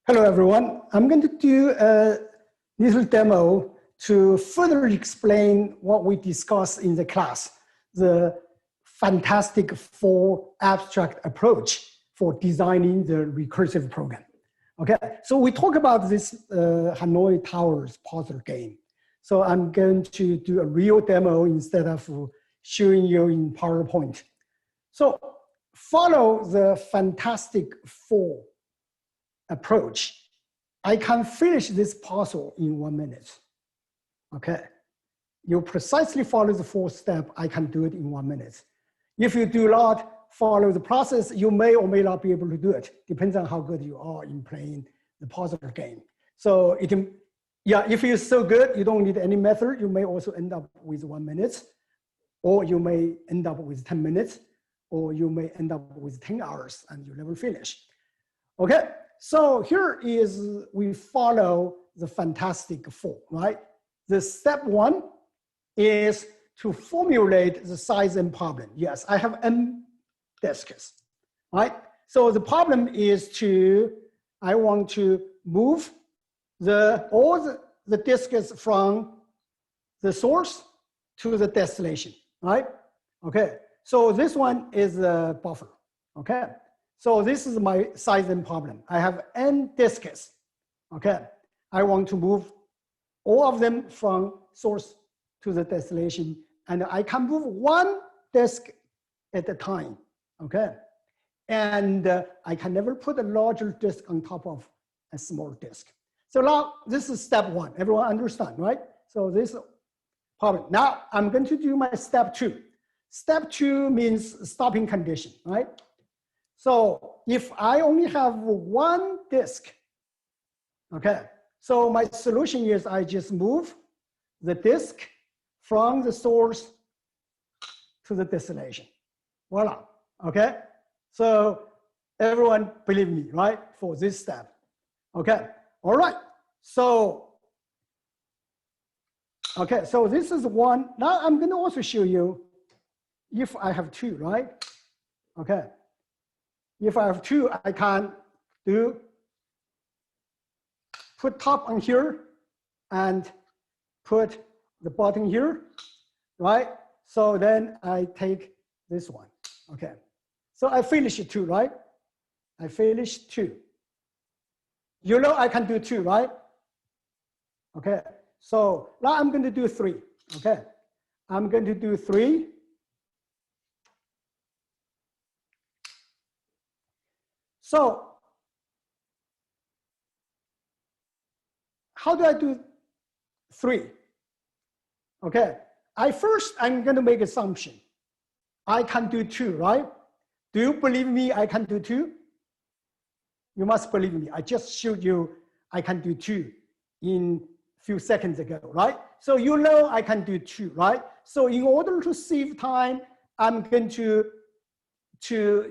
Hello, everyone. I'm going to do a little demo to further explain what we discussed in the class, the fantastic four abstract approach for designing the recursive program. Okay, so we talk about this Hanoi Towers puzzle game. So I'm going to do a real demo instead of showing you in PowerPoint. So follow the fantastic four approach. I can finish this puzzle in 1 minute. Okay, you precisely follow the fourth step, I can do it in 1 minute. If you do not follow the process, you may or may not be able to do it. Depends on how good you are in playing the puzzle game. So if you're so good, you don't need any method, you may also end up with 1 minute, or you may end up with 10 minutes, or you may end up with 10 hours and you never finish. Okay, so here is, we follow the fantastic four, right? The step one is to formulate the size and problem. Yes, I have n disks, right? So the problem is I want to move all the disks from the source to the destination, right? Okay, so this one is a buffer, okay? So this is my size and problem. I have n disks, okay? I want to move all of them from source to the destination, and I can move one disk at a time, okay? And I can never put a larger disk on top of a small disk. So now this is step one. Everyone understand, right? So this problem. Now I'm going to do my step two. Step two means stopping condition, right? So if I only have one disk, okay, so my solution is I just move the disk from the source to the destination. Voila, okay? So everyone believe me, right, for this step. Okay, all right, so, okay, so this is one. Now I'm gonna also show you if I have two, right? Okay. If I have two, I can put top on here and put the bottom here, right? So then I take this one, okay. So I finished two, right? I finished two. You know I can do two, right? Okay, so now I'm going to do three, okay? I'm going to do three. So how do I do three? Okay, I'm going to make assumption. I can do two, right? Do you believe me I can do two? You must believe me. I just showed you I can do two in a few seconds ago, right? So you know I can do two, right? So in order to save time, I'm going to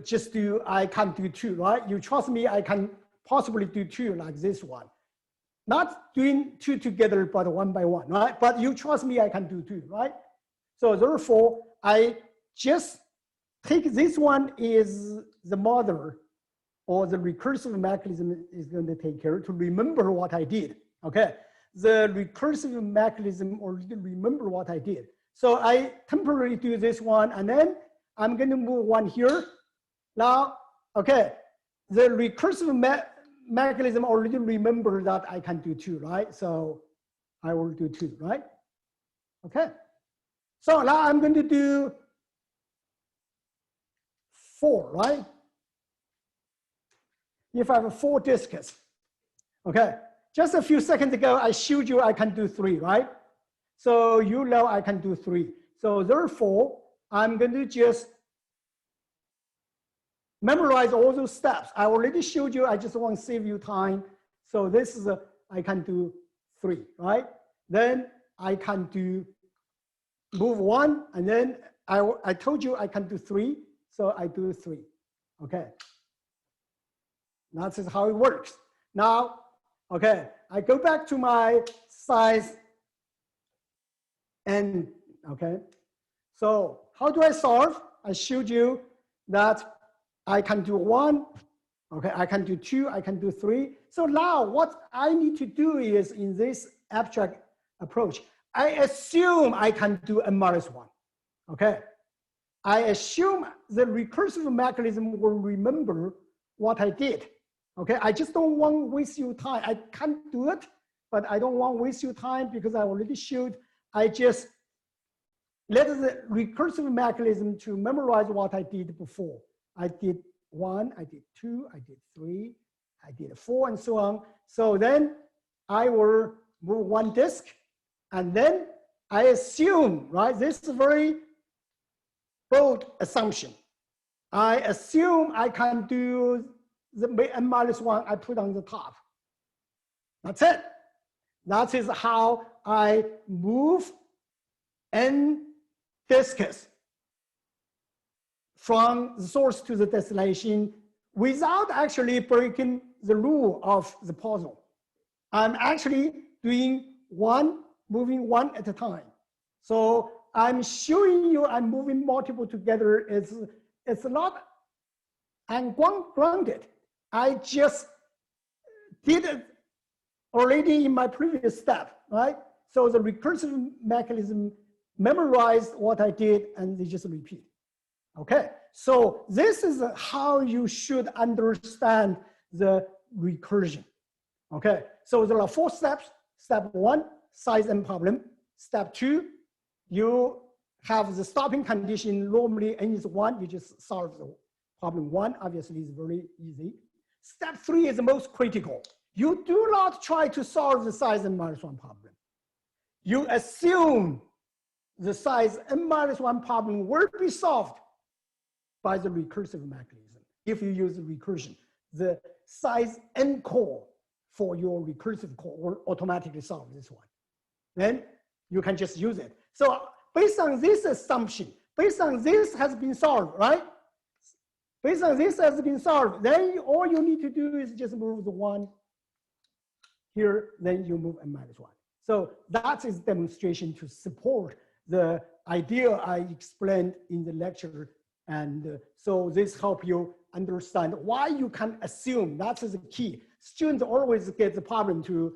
just do, I can do two, right? You trust me, I can possibly do two like this one. Not doing two together, but one by one, right? But you trust me, I can do two, right? So therefore, I just take this one is the mother, or the recursive mechanism is going to take care to remember what I did, okay? The recursive mechanism already remember what I did. So I temporarily do this one, and then I'm going to move one here. Now, okay, the recursive mechanism already remember that I can do two, right? So I will do two, right? Okay. So now I'm going to do four, right? If I have four disks, okay. Just a few seconds ago, I showed you I can do three, right? So you know I can do three. So therefore, I'm going to just memorize all those steps. I already showed you, I just want to save you time. So this is I can do three, right? Then I can move one, and then I told you I can do three, so I do three, okay? That's how it works. Now, okay, I go back to my size n, okay? So how do I solve? I showed you that I can do one Okay, I can do 2, I can do 3. So now what I need to do is in this abstract approach, I assume I can do n-1, okay? I assume the recursive mechanism will remember what I did, okay? I just don't want to waste your time. I can't do it, but I don't want to waste your time because I already showed. I just let the recursive mechanism to memorize what I did before. I did 1, I did 2, I did 3, I did 4, and so on. So then I will move 1 disk, and then I assume, right? This is a very bold assumption. I assume I can do the n-1 I put on the top. That's it. That is how I move n disks from the source to the destination without actually breaking the rule of the puzzle. I'm actually doing moving one at a time. So I'm showing you I'm moving multiple together. It's not ungrounded. I just did it already in my previous step, right? So the recursive mechanism memorized what I did and they just repeat. Okay, so this is how you should understand the recursion. Okay, so there are 4 steps. Step 1, size n problem. Step 2, you have the stopping condition. Normally n is 1, you just solve the problem 1. Obviously, it's very easy. Step 3 is the most critical. You do not try to solve the size n-1 problem. You assume the size n-1 problem will be solved by the recursive mechanism. If you use recursion, the size n call for your recursive call will automatically solve this one. Then you can just use it. So based on this assumption, based on this has been solved, right? Based on this has been solved, then all you need to do is just move the 1 here, then you move n-1. So that is demonstration to support the idea I explained in the lecture. And so this help you understand why you can assume. That is the key. Students always get the problem to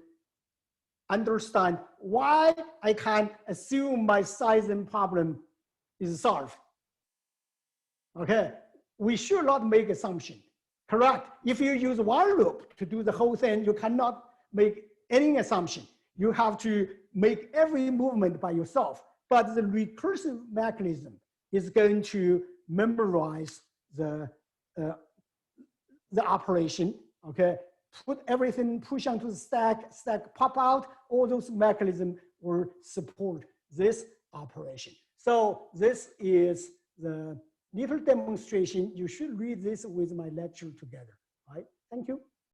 understand why I can assume my size n problem is solved. Okay, we should not make assumption. Correct. If you use while loop to do the whole thing, you cannot make any assumption. You have to make every movement by yourself. But the recursive mechanism is going to memorize the operation, okay? Put everything, push onto the stack, stack pop out, all those mechanisms will support this operation. So this is the little demonstration. You should read this with my lecture together, right? Thank you.